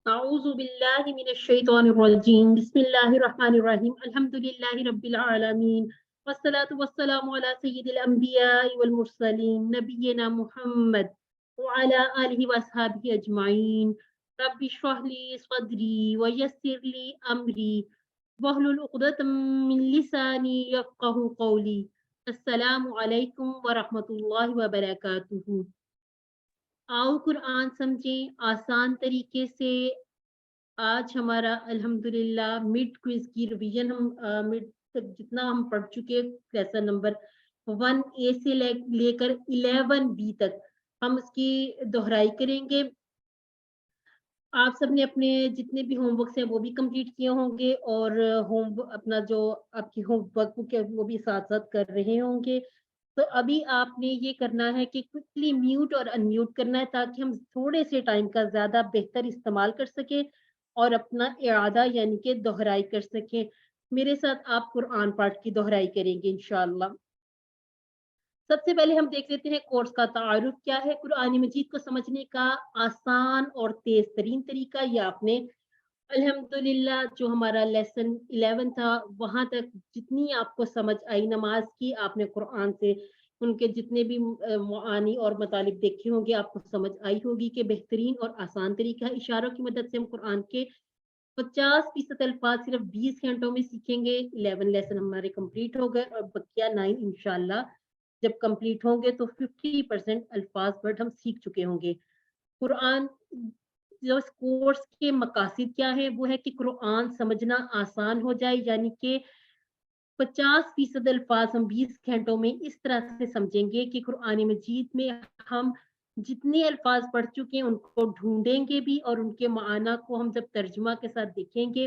اعوذ باللہ من الشیطان الرجیم بسم اللہ الرحمن الرحیم الحمدللہ رب العالمین والصلاة والسلام علی سید الانبیاء والمرسلین نبینا محمد وعلی آلہ واصحابہ اجمعین رب اشرح لی صدری ویسر لی امری واحلل عقدۃ من لسانی یفقہوا قولی السلام علیکم ورحمۃ اللہ وبرکاتہ۔ آؤ قرآن سمجھیں آسان طریقے سے۔ آج ہمارا الحمدللہ مڈ کوئز کی ریویژن ہم مڈ تک جتنا ہم پڑھ چکے لیسن نمبر 1A سے لے کر 11B تک ہم اس کی دہرائی کریں گے۔ آپ سب نے اپنے جتنے بھی ہوم ورکس ہیں وہ بھی کمپلیٹ کیے ہوں گے، اور اپنا جو آپ کی ہوم ورک بک ہے وہ بھی ساتھ ساتھ کر رہے ہوں گے۔ تو ابھی آپ نے یہ کرنا ہے کہ کوئکلی میوٹ اور ان میوٹ کرنا ہے تاکہ ہم تھوڑے سے ٹائم کا زیادہ بہتر استعمال کر سکیں اور اپنا اعادہ یعنی کہ دہرائی کر سکیں۔ میرے ساتھ آپ قرآن پاٹ کی دہرائی کریں گے انشاءاللہ۔ سب سے پہلے ہم دیکھ لیتے ہیں کورس کا تعارف کیا ہے۔ قرآن مجید کو سمجھنے کا آسان اور تیز ترین طریقہ یہ آپ نے الحمدللہ جو ہمارا لیسن 11 تھا وہاں تک جتنی آپ کو سمجھ آئی نماز کی، آپ نے قرآن سے ان کے جتنے بھی معانی اور مطالب دیکھے ہوں گے آپ کو سمجھ آئی ہوگی کہ بہترین اور آسان طریقہ ہے۔ اشاروں کی مدد سے ہم قرآن کے 50% الفاظ صرف 20 گھنٹوں میں سیکھیں گے۔ 11 لیسن ہمارے کمپلیٹ ہو گئے اور بقیہ 9 انشاءاللہ جب کمپلیٹ ہوں گے تو 50% الفاظ ورڈ ہم سیکھ چکے ہوں گے۔ قرآن جو اس کورس کے مقاصد کیا ہے وہ ہے کہ قرآن سمجھنا آسان ہو جائے، یعنی کہ 50% الفاظ ہم 20 گھنٹوں میں اس طرح سے سمجھیں گے کہ قرآن مجید میں ہم جتنے الفاظ پڑھ چکے ہیں ان کو ڈھونڈیں گے بھی، اور ان کے معنی کو ہم جب ترجمہ کے ساتھ دیکھیں گے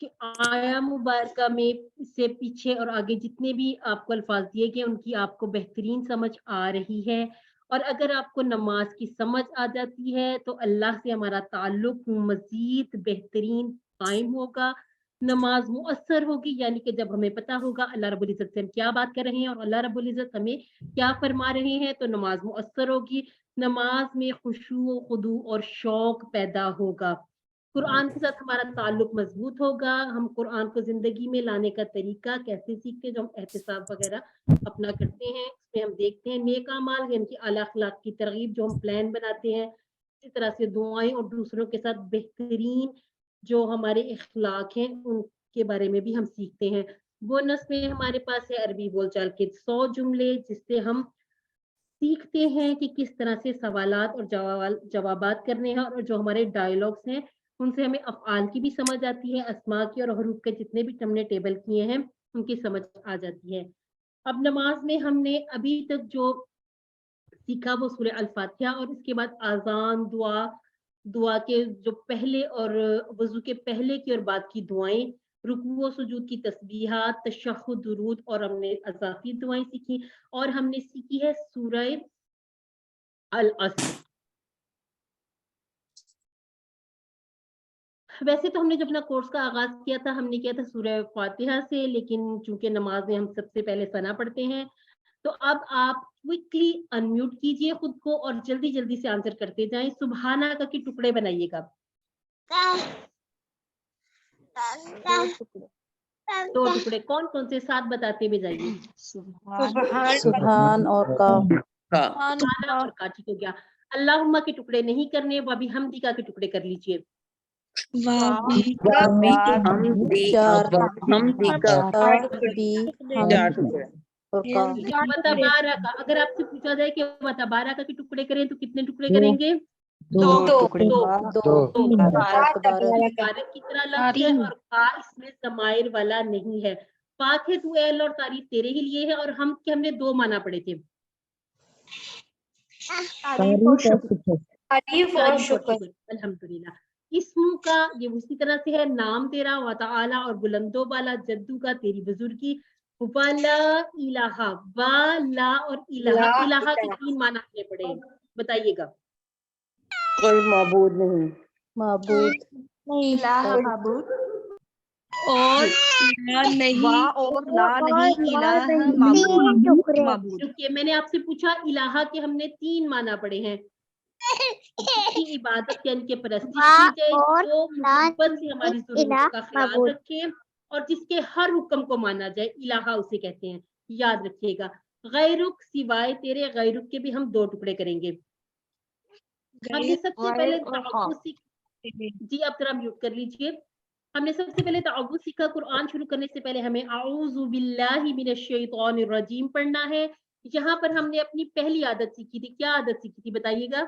کہ آیا مبارکہ میں سے پیچھے اور آگے جتنے بھی آپ کو الفاظ دیے گئے ان کی آپ کو بہترین سمجھ آ رہی ہے۔ اور اگر آپ کو نماز کی سمجھ آ جاتی ہے تو اللہ سے ہمارا تعلق مزید بہترین قائم ہوگا، نماز مؤثر ہوگی، یعنی کہ جب ہمیں پتا ہوگا اللہ رب العزت سے ہم کیا بات کر رہے ہیں اور اللہ رب العزت ہمیں کیا فرما رہے ہیں تو نماز مؤثر ہوگی، نماز میں خشوع و خضوع اور شوق پیدا ہوگا، قرآن کے ساتھ ہمارا تعلق مضبوط ہوگا۔ ہم قرآن کو زندگی میں لانے کا طریقہ کیسے سیکھتے ہیں، جو ہم احتساب وغیرہ اپنا کرتے ہیں اس میں ہم دیکھتے ہیں نیک اعمال یعنی کہ اعلیٰ اخلاق کی ترغیب جو ہم پلان بناتے ہیں، اسی طرح سے دعائیں اور دوسروں کے ساتھ بہترین جو ہمارے اخلاق ہیں ان کے بارے میں بھی ہم سیکھتے ہیں۔ بونس میں ہمارے پاس ہے عربی بول چال کے 100 جملے جس سے ہم سیکھتے ہیں کہ کس طرح سے سوالات اور جوابات کرنے ہیں، اور جو ہمارے ڈائلاگس ہیں ان سے ہمیں افعال کی بھی سمجھ آتی ہے، اسماء کی اور حروف کے جتنے بھی ہم نے ٹیبل کیے ہیں ان کی سمجھ آ جاتی ہے۔ اب نماز میں ہم نے ابھی تک جو سیکھا وہ سورہ الفاتحہ اور اس کے بعد آذان، دعا کے جو پہلے اور وضو کے پہلے کی اور بعد کی دعائیں، رکوع و سجود کی تسبیحات، تشہد، درود، اور ہم نے اضافی دعائیں سیکھی، اور ہم نے سیکھی ہے سورہ العصر۔ ویسے تو ہم نے جب اپنا کورس کا آغاز کیا تھا ہم نے کیا تھا سورہ فاتحہ سے، لیکن چونکہ نماز میں ہم سب سے پہلے ثنا پڑھتے ہیں تو اب آپ کوئکلی انمیوٹ کیجئے خود کو اور جلدی جلدی سے آنسر کرتے جائیں۔ سبحانہ کا کے ٹکڑے بنائیے گا، دو ٹکڑے کون کون سے، ساتھ بتاتے ہوئے جائیے۔ سبحان اور کا، سبحانہ اور کا، ٹھیک ہو گیا۔ اللہم کے ٹکڑے نہیں کرنے، وابی حمدی کا کے ٹکڑے کر لیجئے۔ وتبارک، اگر آپ سے پوچھا جائے کہ وتبارک کے ٹکڑے کریں تو کتنے ٹکڑے کریں گے؟ دو ٹکڑے، بارک کی طرح لفظ ہے اور کا اس میں ضمائر والا نہیں ہے۔ پاک ہے تو اے اللہ اور تعریف تیرے ہی لیے ہے، اور ہم کے ہم نے دو معنی پڑھے تھے، تعریف اور شکر۔ الحمدللہ اسم کا یہ اسی طرح سے ہے، نام تیرا، وتعالی اور بلند و بالا، جدو کا تیری بزرگی، ولا الہ، ولا اور الہ، الہ کے 3 معنی ہم نے پڑھے، بتائیے گا۔ کوئی معبود نہیں، معبود، الہ معبود، اور لا نہیں اور لا نہیں الہ معبود. رکیے، میں نے آپ سے پوچھا الہ کے ہم نے 3 معنی پڑھے ہیں. کی عبادت یعنی کہ پرستش کی جائے، جو محبت سے ہماری ضرورتوں کا خیال رکھے اور جس کے ہر حکم کو مانا جائے، الہ اسے کہتے ہیں. یاد رکھیے گا. غیرک سوائے تیرے، غیرک کے بھی ہم 2 ٹکڑے کریں گے. ہم نے سب سے پہلے تعوذ جی اب ذرا میوٹ کر لیجئے. ہم نے سب سے پہلے تعوذ سیکھا. قرآن شروع کرنے سے پہلے ہمیں اعوذ باللہ من الشیطان الرجیم پڑھنا ہے. یہاں پر ہم نے اپنی پہلی عادت سیکھی تھی. کیا عادت سیکھی تھی بتائیے گا؟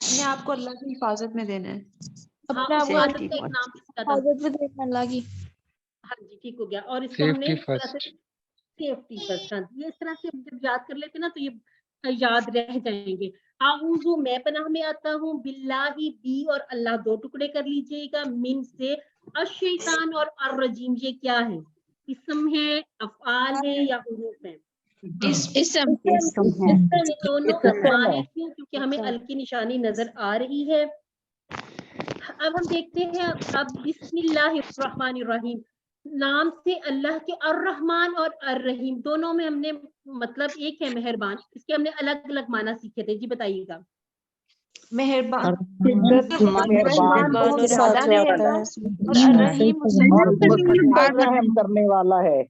نے آپ کو اللہ کی حفاظت میں دینا ہے. ہاں، اپنے آپ کو عادت کا ایک نام سیکھا تھا. حفاظت میں دینا اللہ کی. ہاں جی ٹھیک ہو گیا. اور اس کو ہم نے سیفٹی فرسٹ. ہاں یہ اس طرح سے جب یاد کر لیتے نا تو یہ یاد رہ جائیں گے. اعوذ میں پناہ میں آتا ہوں، باللہ بی اور اللہ 2 ٹکڑے کر لیجئے گا، من سے، الشیطان اور الرجیم. یہ کیا ہے؟ اسم ہے، افعال ہے یا حروف ہے؟ اسم یہ دونوں اسماء ہیں. کیوں؟ کیونکہ ہمیں ال کی نشانی نظر آ رہی ہے. اب ہم دیکھتے ہیں. اب بسم اللہ الرحمن الرحیم، نام سے اللہ کے الرحمن اور الرحیم دونوں میں ہم نے مطلب ایک ہے مہربان. اس کے ہم نے الگ الگ معنی سیکھے تھے. جی بتائیے گا. مہربان بہت ساتھ رہتا ہے اور الرحیم رحم کرنے والا ہے.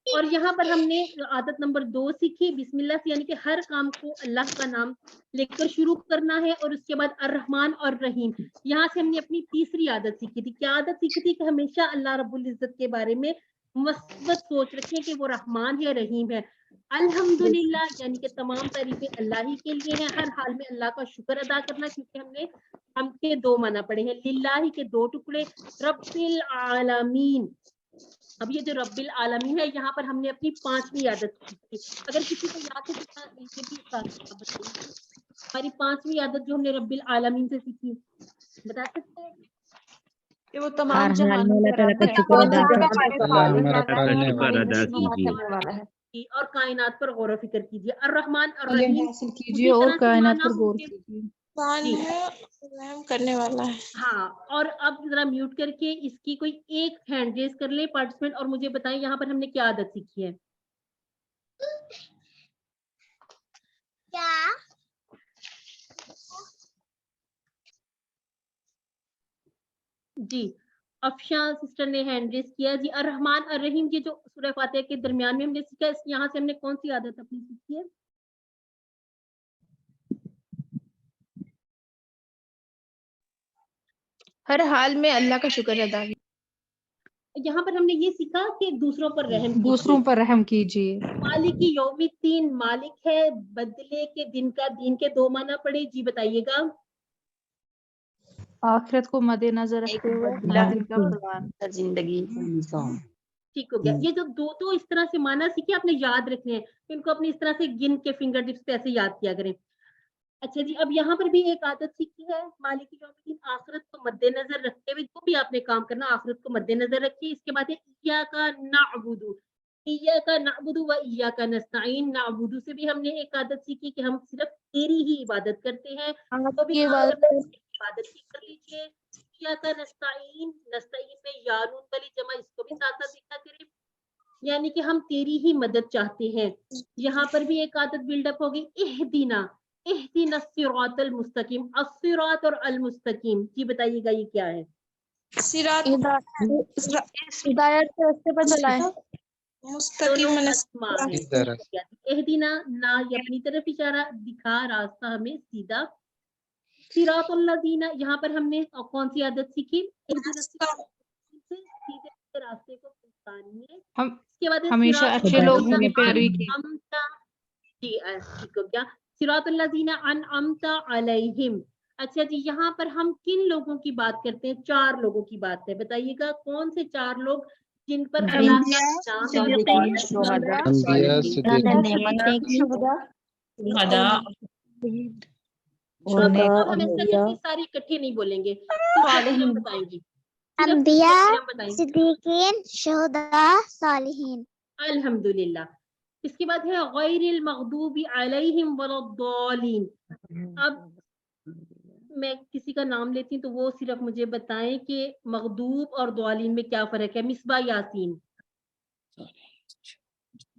اور یہاں پر ہم نے عادت نمبر 2 سیکھی، بسم اللہ سے، یعنی کہ ہر کام کو اللہ کا نام لے کر شروع کرنا ہے. اور اس کے بعد الرحمن اور رحیم. یہاں سے ہم نے اپنی تیسری عادت سیکھی تھی. کیا عادت سیکھی تھی؟ کہ ہمیشہ اللہ رب العزت کے بارے میں مثبت سوچ رکھیں کہ وہ رحمان ہے، رحیم ہے. الحمدللہ یعنی کہ تمام تعریفیں اللہ ہی کے لیے ہیں. ہر حال میں اللہ کا شکر ادا کرنا، کیونکہ ہم کے 2 معنی پڑے ہیں. للہ کے 2 ٹکڑے. رب العالمین. اب یہ جو رب العالمین ہے، یہاں پر ہم نے اپنی 5ویں عادت سیکھی. اگر کسی کو یاد ہے تو یہ بھی بتائیے. ہماری 5ویں عادت جو ہم نے رب العالمین سے سیکھی، بتا سکتے ہیں؟ کہ وہ تمام جہانوں اللہ تعالیٰ کا شکر ادا والا ہے. اور کائنات پر غور و فکر کیجیے. الرحمن علم الرحیم حاصل کیجیے اور کائنات پر غور کیجیے. رحم کرنے والا ہے. ہاں. اور اب ذرا میوٹ کر کے اس کی کوئی ایک ہینڈ ریز کر لے پارٹیسپینٹ اور مجھے بتائیں یہاں پر ہم نے کیا عادت سیکھی ہے. جی افشاں سسٹر نے ہینڈ ریز کیا. جی الرحمن الرحیم یہ جو سورہ فاتحہ کے درمیان میں ہم نے سیکھا، یہاں سے ہم نے کون سی عادت اپنی سیکھی ہے؟ ہر حال میں اللہ کا شکر ادا. یہاں پر ہم نے یہ سیکھا کہ دوسروں پر رحم کیجیے. دوسروں پر رحم کیجیے. مالک یوم الدین، مالک ہے بدلے کے دن کا. دین کے 2 معنی پڑے. جی بتائیے گا. آخرت کو مد نظر رکھتے ہوئے دن کا فرمان. زندگی ٹھیک ہو گیا. یہ جو 2 اس طرح سے معنی سیکھے آپ نے یاد رکھنے ہیں. ان کو اپنی اس طرح سے گن کے فنگر ٹپس پہ ایسے یاد کیا کریں. اچھا جی اب یہاں پر بھی ایک عادت سیکھی ہے. مالک یوم الدین، آخرت کو مد نظر رکھتے ہوئے جو بھی آپ نے کام کرنا آخرت کو مد نظر رکھیے. اس کے بعد ہے ایاک نعبد، ایاک نعبد و ایاک نستعین. نعبد سے بھی ہم نے ایک عادت سیکھی کہ ہم صرف تیری ہی عبادت کرتے ہیں. تو بھی عبادت کی کر لیجیے. ایاک نستعین، نستعین میں یا نون والی جمع، اس کو بھی ساتھ ساتھ لکھا کریں. یعنی کہ ہم تیری ہی مدد چاہتے ہیں. یہاں پر بھی ایک عادت بلڈ اپ ہوگی. اہدینا، اہدینا الصراط المستقیم. الصراط اور المستقیم، جی بتائیے گا یہ کیا ہے؟ ہدایت کے راستے پر چلائیں. مستقیم اہدینا نا یہ اپنی طرف اشارہ، دکھا راستہ ہمیں سیدھا. صراط الذین، یہاں پر ہم نے کون سی عادت سیکھی؟ سیدھے راستے کو پہچانیے. اس کے بعد ہمیشہ اچھے لوگوں کی پیروی کی. جی ٹھیک ہو گیا. صراط الذین انعمت علیہم. اچھا جی یہاں پر ہم کن لوگوں کی بات کرتے ہیں؟ 4 لوگوں کی بات ہے. بتائیے گا کون سے 4 لوگ جن پر اللہ کا ساری اکٹھے نہیں بولیں گے. بتائیں گی انبیاء، صدیقین، شہداء، صالحین. الحمدللہ. اس کے بعد ہے غیر المغضوب علیہم ولا الضالین. اب میں کسی کا نام لیتی ہوں تو وہ صرف مجھے بتائیں کہ مغضوب اور ضالین میں کیا فرق ہے. مصباح یاسین.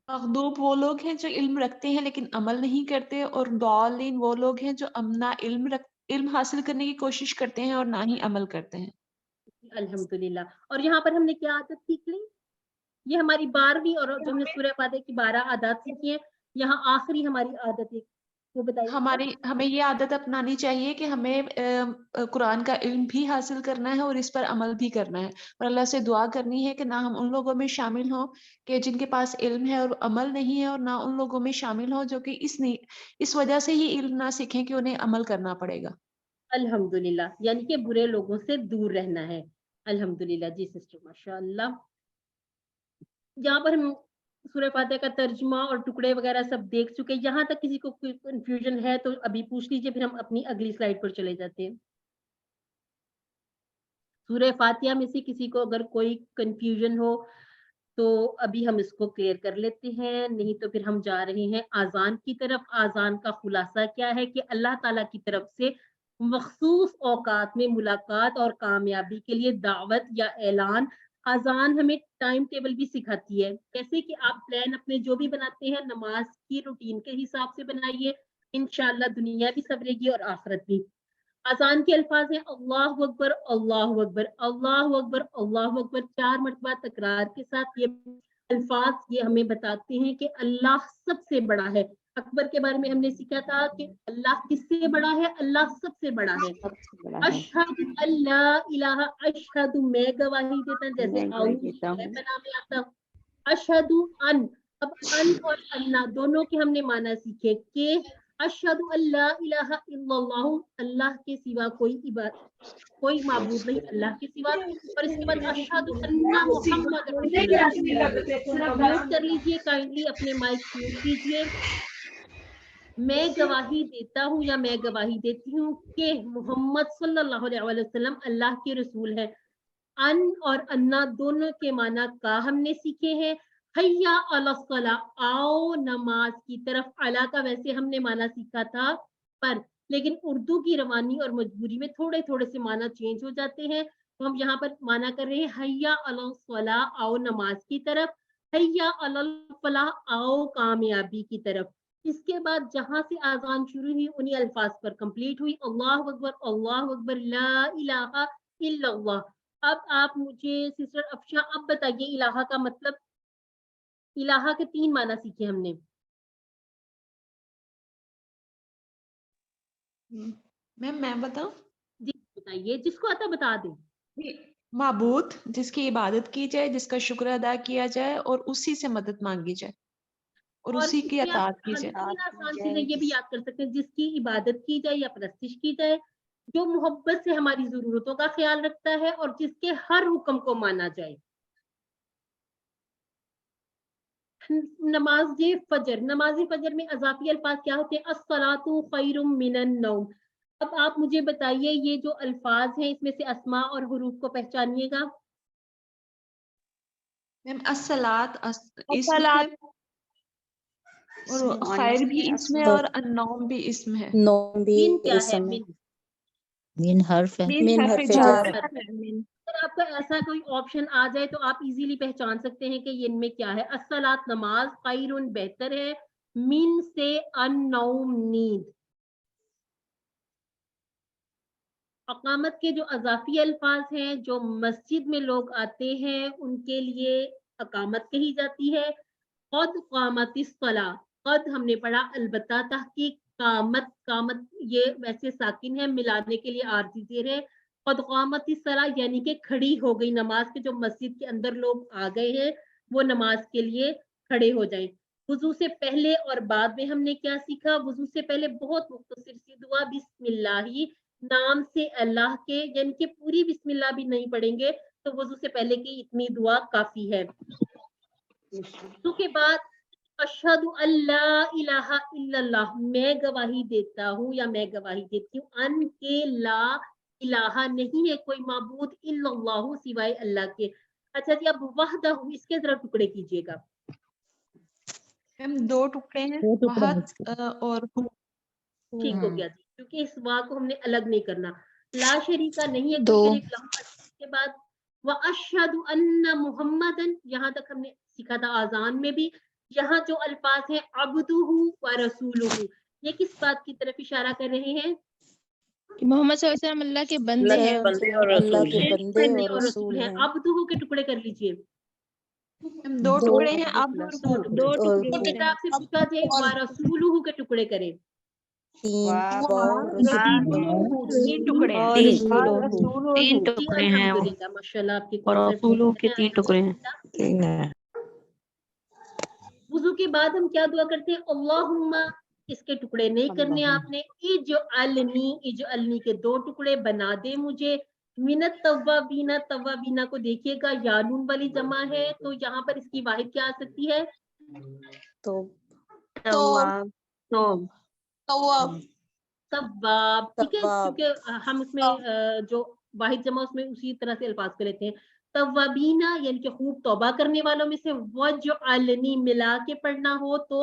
مغضوب وہ لوگ ہیں جو علم رکھتے ہیں لیکن عمل نہیں کرتے، اور ضالین وہ لوگ ہیں جو نہ علم حاصل کرنے کی کوشش کرتے ہیں اور نہ ہی عمل کرتے ہیں. الحمدللہ. اور یہاں پر ہم نے کیا عادت سیکھ لی؟ یہ ہماری 12ویں اور جو ہم نے سورہ فاتحہ کی 12 عادات سیکھی ہیں، یہاں آخری ہماری عادت ہے وہ بتائیے. ہمیں یہ عادت اپنانی چاہیے کہ ہمیں قرآن کا علم بھی حاصل کرنا ہے اور اس پر عمل بھی کرنا ہے، اور اللہ سے دعا کرنی ہے کہ نہ ہم ان لوگوں میں شامل ہوں کہ جن کے پاس علم ہے اور عمل نہیں ہے، اور نہ ان لوگوں میں شامل ہوں جو کہ اس وجہ سے ہی علم نہ سیکھیں کہ انہیں عمل کرنا پڑے گا. الحمدللہ، یعنی کہ برے لوگوں سے دور رہنا ہے. الحمدللہ. جی سسٹر ماشاء اللہ. یہاں پر ہم سورہ فاتحہ کا ترجمہ اور ٹکڑے وغیرہ سب دیکھ چکے. یہاں تک کسی کو کوئی کنفیوژن ہے تو ابھی پوچھ لیجئے، پھر ہم اپنی اگلی سلائیڈ پر چلے جاتے ہیں. سورہ فاتحہ میں سے کسی کو اگر کوئی کنفیوژن ہو تو ابھی ہم اس کو کلیئر کر لیتے ہیں، نہیں تو پھر ہم جا رہے ہیں آذان کی طرف. آذان کا خلاصہ کیا ہے کہ اللہ تعالیٰ کی طرف سے مخصوص اوقات میں ملاقات اور کامیابی کے لیے دعوت یا اعلان. آذان ہمیں ٹائم ٹیبل بھی سکھاتی ہے، جیسے کہ آپ پلان اپنے جو بھی بناتے ہیں نماز کی روٹین کے حساب سے بنائیے، انشاءاللہ دنیا بھی سنورے گی اور آخرت بھی. آذان کے الفاظ ہیں اللہ اکبر اللہ اکبر اللہ اکبر اللہ اکبر. 4 مرتبہ تکرار کے ساتھ یہ الفاظ یہ ہمیں بتاتے ہیں کہ اللہ سب سے بڑا ہے. اکبر کے بارے میں ہم نے سیکھا تھا کہ اللہ کس سے بڑا ہے؟ اللہ سب سے بڑا ہے. اشہد اللہ الہ، اشہد میں گواہی دیتا، جیسے بنا میں آتا اشہد ان. اب ان اور اللہ دونوں کے ہم نے معنی سیکھے کہ اشہد اللہ الہ الا اللہ، اللہ کے سوا کوئی معبود نہیں اللہ کے سوا. اور اس کے بعد اشہد ان محمد رسول اللہ. میوٹ کر لیجئے کائنڈلی، اپنے مائک میوٹ کیجئے. میں گواہی دیتا ہوں یا میں گواہی دیتی ہوں کہ محمد صلی اللہ علیہ وسلم اللہ کے رسول ہے. ان اور انا دونوں کے معنی کا ہم نے سیکھے ہیں. حیا علی الصلاۃ، آؤ نماز کی طرف. علی کا ویسے ہم نے معنی سیکھا تھا پر، لیکن اردو کی روانی اور مجبوری میں تھوڑے سے معنی چینج ہو جاتے ہیں، تو ہم یہاں پر معنی کر رہے ہیں حیا علی الصلاۃ، آؤ نماز کی طرف. حیا علی الفلاح، آؤ کامیابی کی طرف. اس کے بعد جہاں سے آذان شروع ہوئی انہی الفاظ پر کمپلیٹ ہوئی. اللہ اکبر لا الہ الا اللہ. اب آپ مجھے سسٹر افشا اب بتائیے الہ کا مطلب. الہ کے 3 معنی سیکھے ہم نے. میم میں بتاؤں؟ جی بتائیے، جس کو آتا بتا دیں. معبود، جس کی عبادت کی جائے، جس کا شکر ادا کیا جائے اور اسی سے مدد مانگی جائے اور اسی کی اطاعت کی جائے. آسان چیزیں یہ بھی یاد کر سکتے ہیں، جس کی عبادت کی جائے یا پرستش کی جائے، جو محبت سے ہماری ضرورتوں کا خیال رکھتا ہے اور جس کے ہر حکم کو مانا جائے. نماز فجر، نماز فجر میں اضافی الفاظ کیا ہوتے ہیں؟ الصلاۃ خیر من النوم. اب آپ مجھے بتائیے یہ جو الفاظ ہیں اس میں سے اسماء اور حروف کو پہچانیے گا. میم الصلاۃ اسم ہے اور خیر بھی اسم ہے اور النوم بھی اسم ہے. نوم بھی من کیا ہے؟ اسم ہے. من. من حرف ہے. من حرف جر. اگر آپ کا ایسا کوئی آپشن آ جائے تو آپ ایزیلی پہچان سکتے ہیں کہ یہ ان میں کیا ہے. الصلاۃ نماز، خیر بہتر ہے، من سے النوم نیند. اقامت کے جو اضافی الفاظ ہیں، جو مسجد میں لوگ آتے ہیں ان کے لیے اقامت کہی جاتی ہے. قد قامت الصلاۃ، قد ہم نے پڑھا البتہ تحقیق، قامت یہ ویسے ساکن ہے، ملانے کے لیے عارضی زیر ہے. قد قامت الصلاۃ یعنی کہ کھڑی ہو گئی نماز، کے جو مسجد کے اندر لوگ آ گئے ہیں وہ نماز کے لیے کھڑے ہو جائیں. وضو سے پہلے اور بعد میں ہم نے کیا سیکھا؟ وضو سے پہلے بہت مختصر سی دعا، بسم اللہ، نام سے اللہ کے، یعنی کہ پوری بسم اللہ بھی نہیں پڑھیں گے تو وضو سے پہلے کی اتنی دعا کافی ہے. وضو کے بعد اشہد اللہ الہ الا اللہ، میں گواہی دیتا ہوں یا میں گواہی دیتی ہوں ان کے لا الہ نہیں ہے کوئی معبود الا اللہ سوائے اللہ کے. اچھا جی اب وحدہ، اس کے ذرا ٹکڑے کیجیے گا. میم 2 ٹکڑے ہیں، وحد اور ٹھیک ہو گیا جی. کیونکہ اس وا کو ہم نے الگ نہیں کرنا. لا شریکہ نہیں ہے دو. کوئی شریک لہو. کے بعد وَأَشْهَدُ أَنَّ مُحَمَّدًا یہاں تک ہم نے سیکھا تھا آذان میں بھی. یہاں جو الفاظ ہیں عبدہ و رسولہ یہ کس بات کی طرف اشارہ کر رہے ہیں؟ محمد صلی اللہ علیہ وسلم اللہ کے بندے ہیں. اللہ کے بندے بندے اور رسول ہیں. ہیں. عبدہ کے ٹکڑے کر لیجئے. دو ٹکڑے ہیں اب دو اور ٹکڑے کتاب سے پوچھا جائے وَرَسُولُهُ کے ٹکڑے کریں. تین ٹکڑے ہیں. اور رسولہ تین ٹکڑے ہیں الحمدللہ ماشاءاللہ آپ کی اور رسولوں کے 3 ٹکڑے ہیں. تین ہے. وضو کے بعد ہم کیا دعا کرتے ہیں؟ اللہم اس کے ٹکڑے نہیں کرنے آپ نے. اجعلنی کے 2 ٹکڑے بنا دے مجھے. منت توابین توابین کو دیکھیے گا یانون والی جمع ہے تو یہاں پر اس کی واحد کیا آ سکتی ہے؟ تو تواب. ٹھیک ہے کیونکہ ہم اس میں جو واحد جمع اس میں اسی طرح سے الفاظ کو لیتے ہیں. توابینا یعنی کہ خوب توبہ کرنے والوں میں سے. وجعلنی ملا کے پڑھنا ہو تو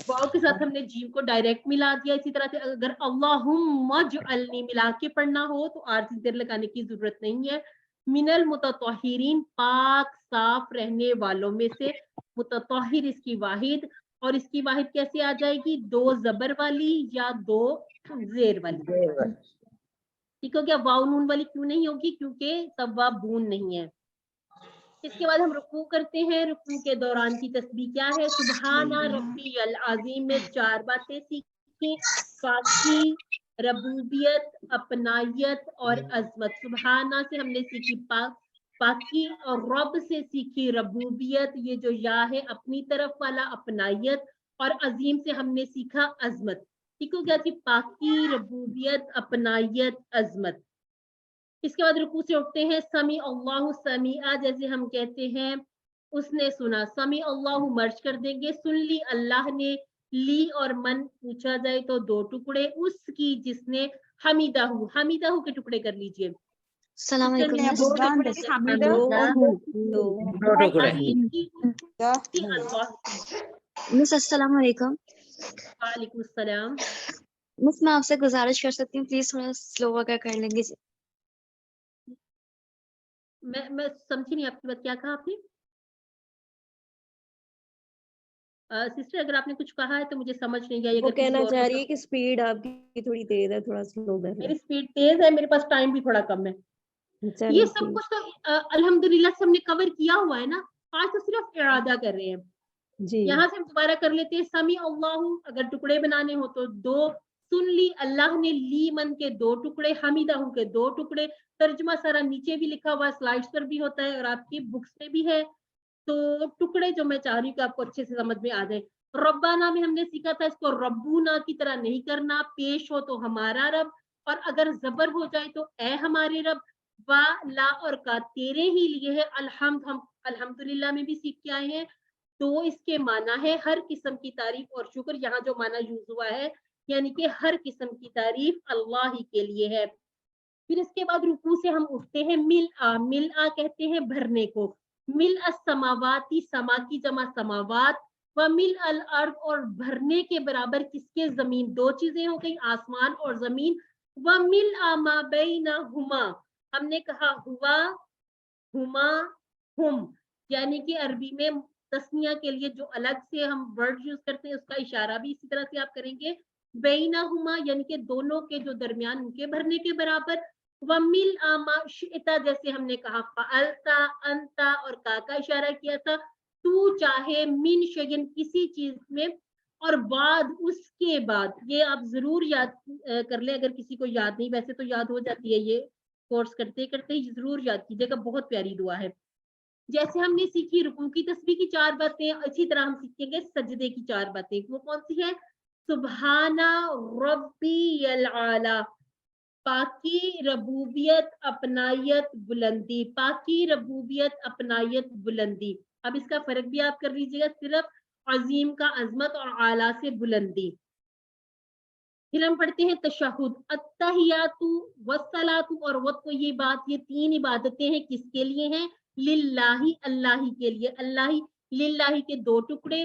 واو کے ساتھ ہم نے جیم کو ڈائریکٹ ملا دیا. اسی طرح سے اگر اللہم اجعلنی ملا کے پڑھنا ہو تو آرسی زیر لگانے کی ضرورت نہیں ہے. من المتطہرین پاک صاف رہنے والوں میں سے. متطہر اس کی واحد اور اس کی واحد کیسے آ جائے گی؟ 2 زبر والی یا 2 زیر والی. ٹھیک ہو گیا. واو نون والی کیوں نہیں ہوگی؟ کیونکہ توابون نہیں ہے. اس کے بعد ہم رکوع کرتے ہیں. رکوع کے دوران کی تسبیح کیا ہے؟ سبحان ربی العظیم میں 4 باتیں سیکھیں. پاکی، ربوبیت، اپنائیت اور عظمت. سبحانہ سے ہم نے سیکھی پاکی اور رب سے سیکھی ربوبیت. یہ جو یا ہے اپنی طرف والا اپنائیت اور عظیم سے ہم نے سیکھا عظمت. ٹھیک ہو گیا جی. پاکی، ربوبیت، اپنائیت، عظمت. اس کے بعد رکوع سے اٹھتے ہیں. سمیع اللہ سمیعہ جیسے ہم کہتے ہیں اس نے سنا. سمیع اللہ مرج کر دیں گے. سن لی اللہ نے. لی اور من پوچھا جائے تو 2 ٹکڑے. اس کی جس نے. حمیدہ کے ٹکڑے کر لیجئے. السلام علیکم. مس السلام علیکم. وعلیکم السلام. مس میں آپ سے گزارش کر سکتی ہوں پلیز تھوڑا سلو وغیرہ کر لیں گے. میں سمجھی نہیں آپ کی بات. کیا کہا آپ نے؟ سسٹر اگر آپ نے کچھ کہا ہے تو مجھے سمجھ نہیں گیا. وہ کہنا چاہ رہی ہے کہ سپیڈ آپ کی تھوڑی تیز ہے, تھوڑا سلو کر میری سپیڈ تیز ہے, میرے پاس ٹائم بھی تھوڑا کم ہے. یہ سب کچھ تو الحمدللہ سے ہم نے کور کیا ہوا ہے نا. آج تو صرف اعادہ کر رہے ہیں. جی یہاں سے ہم دوبارہ کر لیتے ہیں. سمیع اللہ اگر ٹکڑے بنانے ہو تو 2. سن لی اللہ نے. لی من کے 2 ٹکڑے. حمیدہ کے 2 ٹکڑے. ترجمہ سارا نیچے بھی لکھا ہوا ہے, سلائڈز پر بھی ہوتا ہے اور آپ کی بکس میں بھی ہے. تو ٹکڑے جو میں چاہ رہی ہوں کہ آپ کو اچھے سے سمجھ میں آ جائے. ربانہ میں ہم نے سیکھا تھا اس کو ربونا کی طرح نہیں کرنا. پیش ہو تو ہمارا رب اور اگر زبر ہو جائے تو اے ہمارے رب. وا لا اور کا تیرے ہی لیے ہے. الحمد ہم الحمدللہ میں بھی سیکھ کے آئے ہیں. تو اس کے معنی ہے ہر قسم کی تعریف اور شکر. یہاں جو معنی یوز ہوا ہے یعنی کہ ہر قسم کی تعریف اللہ ہی کے لیے ہے. پھر اس کے بعد رکوع سے ہم اٹھتے ہیں. ملآ کہتے ہیں بھرنے کو. ملء السماواتی سما کی جمع سماوات. وملء الارض اور بھرنے کے برابر کس کے؟ زمین. 2 چیزیں ہو گئی آسمان اور زمین. وملء ما بینہما ہم نے کہا ہوا ہما ہم یعنی کہ عربی میں تسنیہ کے لیے جو الگ سے ہم ورڈ یوز کرتے ہیں اس کا اشارہ بھی اسی طرح سے آپ کریں گے. بینہما یعنی کہ دونوں کے جو درمیان ان کے بھرنے کے برابر. وملء ما شئت جیسے ہم نے کہا فعلتا انتا اور کا اشارہ کیا تھا. تو چاہے من شیئن کسی چیز میں. اور بعد اس کے بعد یہ آپ ضرور یاد کر لیں اگر کسی کو یاد نہیں. ویسے تو یاد ہو جاتی ہے یہ کورس کرتے کرتے ضرور یاد کیجیے گا. بہت پیاری دعا ہے. جیسے ہم نے سیکھی رکوع کی تسبیح کی 4 باتیں اسی طرح ہم سیکھیں گے سجدے کی 4 باتیں. وہ کون سی ہے؟ سبحان ربی العالی. پاکی ربوبیت اپنائیت بلندی. پاکی ربوبیت اپنائیت بلندی. اب اس کا فرق بھی آپ کر لیجیے گا. صرف عظیم کا عظمت اور اعلیٰ سے بلندی. پھر ہم پڑھتے ہیں تشہد. التحیات والصلاۃ اور وقت یہ بات یہ 3 عبادتیں ہیں کس کے لیے ہیں؟ للہ اللہ کے لیے. اللہ للہ کے 2 ٹکڑے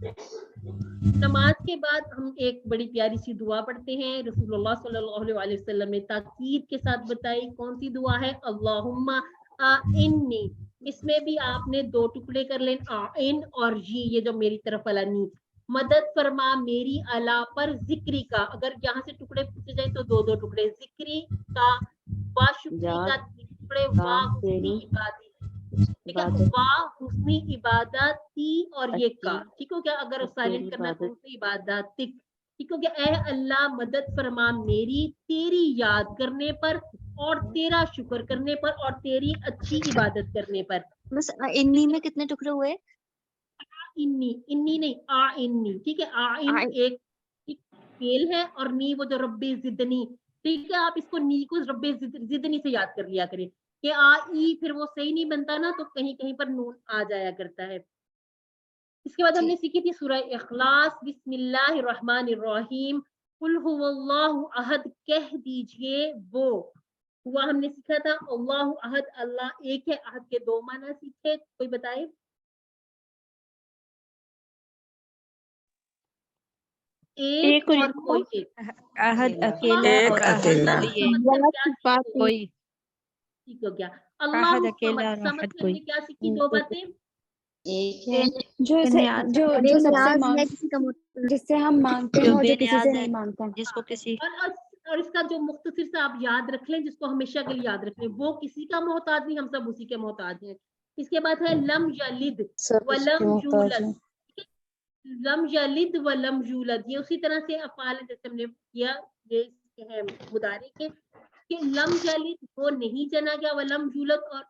نماز کے بعد ہم ایک بڑی پیاری سی دعا پڑھتے ہیں. رسول اللہ صلی اللہ علیہ وسلم نے تاکید کے ساتھ بتائی. کون سی دعا ہے؟ اللہم انی. اس میں بھی آپ نے دو ٹکڑے کر لیں, ان اور جی, یہ جو میری طرف والا نی. مدد فرما میری علا پر ذکری کا, اگر یہاں سے ٹکڑے پوچھے جائیں تو دو دو ٹکڑے, ذکری کا, وا شکری کا تین ٹکڑے, وا حسنی عبادتی, ٹھیک ہے, وا حسنی عبادتی اور یہ کا, ٹھیک ہو گیا. اگر سائلنٹ کرنا تو حسنی عبادت, ٹھیک ہو گیا. اے اللہ مدد فرما میری تیری یاد کرنے پر اور تیرا شکر کرنے پر اور تیری اچھی عبادت کرنے پر. بس انی میں کتنے ٹکڑے ہوئے؟ انی, انی نہیں, انی, ٹھیک ہے. ان ایک فعل ہے اور نی وہ جو رب زدنی, ٹھیک ہے. آپ اس کو نی کو رب زدنی سے یاد کر لیا کریں کہ ای پھر وہ صحیح نہیں بنتا نا, تو کہیں کہیں پر نون آ جایا کرتا ہے. اس کے بعد ہم نے سیکھی تھی سورہ اخلاص. بسم اللہ الرحمن الرحیم, قل هو اللہ احد, کہہ دیجئے وہ. ہوا ہم نے سیکھا تھا اللہ احد, اللہ ایک ہے. احد کے دو معنی سیکھے, کوئی بتائے؟ ایک اور کوئی ایک. احد اکیلا اور احد کوئی. ٹھیک ہو گیا. اللہ احد اکیلا اور سمجھ احد میں کوئی. نے کیا سیکھی دو باتیں. جو سب سے جس سے ہم مانگتے ہیں اور جو کسی سے نہیں مانگتے ہیں. جس کو کسی اور اس کا جو مختصر سے آپ یاد رکھ لیں, جس کو ہمیشہ کے لیے یاد رکھ لیں, وہ کسی کا محتاج نہیں, ہم سب اسی کے محتاج ہیں. اس کے بعد ہے لم یلد ولم یولد, لم یلد ولم یولد. یہ اسی طرح سے افعال جیسے ہم نے کیا, یہ ہے مضارع کے, کہ لم یلد وہ نہیں جنا گیا, ولم یولد اور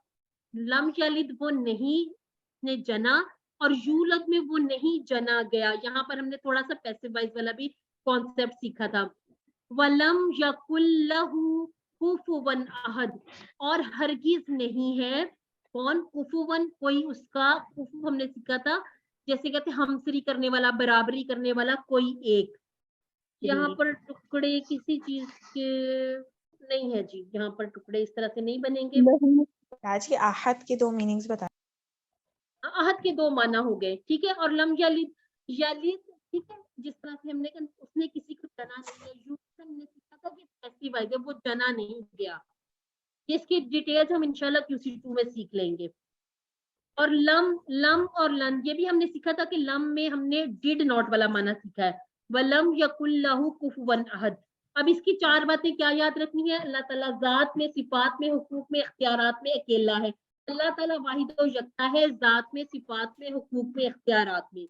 لم یلد وہ نہیں نے جنا, اور یولد میں وہ نہیں جنا گیا. یہاں پر ہم نے تھوڑا سا پیسو وائز والا بھی کانسیپٹ سیکھا تھا. وَلَمْ يَكُنْ لَهُ كُفُوًا أَحَدٌ, اور ہرگز نہیں ہے کون, کفوًا کوئی اس کا. کفو ہم نے سیکھا تھا جیسے کہتے ہمسری کرنے والا, برابری کرنے والا, کوئی ایک. یہاں پر ٹکڑے کسی چیز کے نہیں ہے جی, یہاں پر ٹکڑے اس طرح سے نہیں بنیں گے. آج کے آحد کے دو میننگز بتا. احد کے دو معنی ہو گئے, ٹھیک ہے. اور لم یلد, یلد, ٹھیک ہے, جس طرح سے ہم نے اس نے کسی کو جنا نہیں گیا. یولد ہم نے سیکھا تھا کہ ایسی وائز ہے, وہ جنا نہیں گیا. اس کی ڈیٹیلز ہم انشاءاللہ QC2 میں سیکھ لیں گے. اور لم, لم اور لن, یہ بھی ہم نے سیکھا تھا کہ لم میں ہم نے ڈیڈ ناٹ والا معنی سیکھا ہے. وَلَمْ يَكُنْ لَهُ كُفُوًا أَحَدٌ. اب اس کی چار باتیں کیا یاد رکھنی ہے. اللہ تعالیٰ ذات میں, صفات میں, حقوق میں, اختیارات میں اکیلا ہے. اللہ تعالیٰ واحد و یکتا ہے, ذات میں, صفات میں, حقوق میں, اختیارات میں.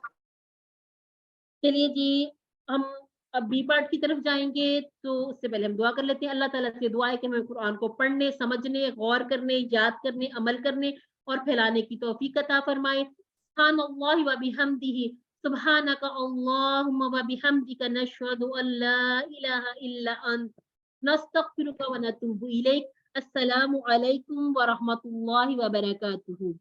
چلیے جی, ہم اب بی پارٹ کی طرف جائیں گے, تو اس سے پہلے ہم دعا کر لیتے ہیں. اللہ تعالیٰ سے دعا ہے کہ ہمیں قرآن کو پڑھنے, سمجھنے, غور کرنے, یاد کرنے, عمل کرنے اور پھیلانے کی توفیق عطا فرمائے. سبحان اللہ و بحمدہ, سبحانک اللہم و بحمدک, نشہد ان لا الہ الا انت, نستغفرک و نتوب الیک. السلام علیکم ورحمۃ اللہ وبرکاتہ.